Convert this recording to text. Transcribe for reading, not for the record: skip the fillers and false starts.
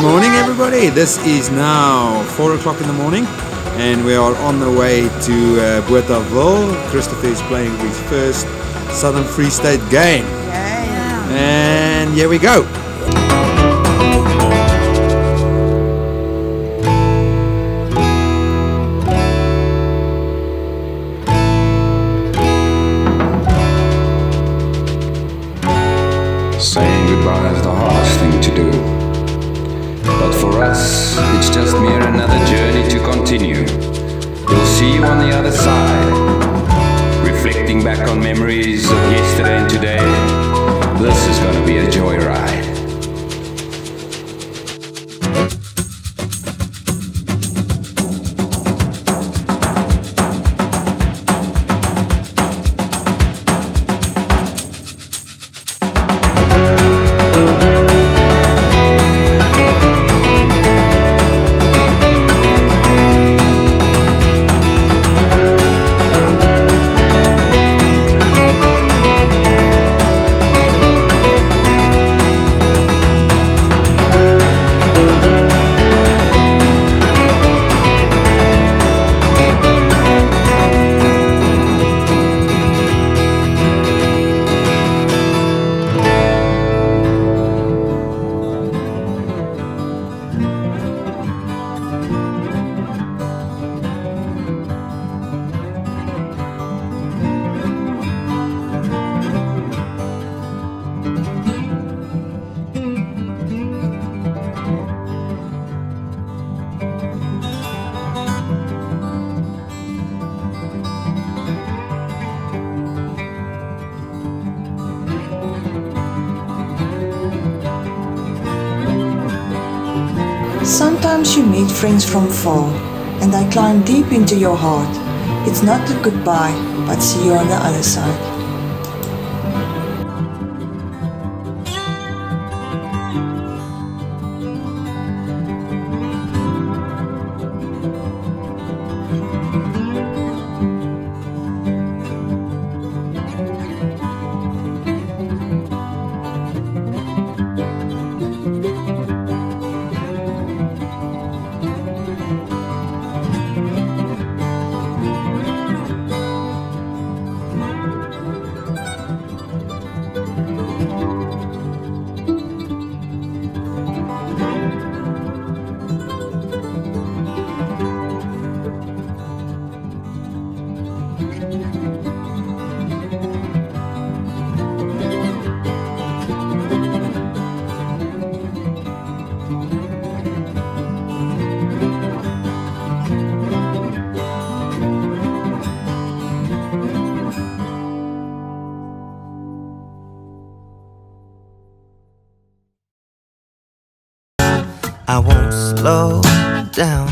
morning, everybody. This is now 4 o'clock in the morning and we are on the way to Bothaville. Christopher is playing his first Southern Free State game. Yeah. And here we go. Saying goodbye is the hardest thing to do. But for us, it's just mere another journey to continue. We'll see you on the other side. Reflecting back on memories of yesterday and today, this is gonna be a joyride. Sometimes you meet friends from far, and I climb deep into your heart. It's not a goodbye, but see you on the other side. I won't slow down.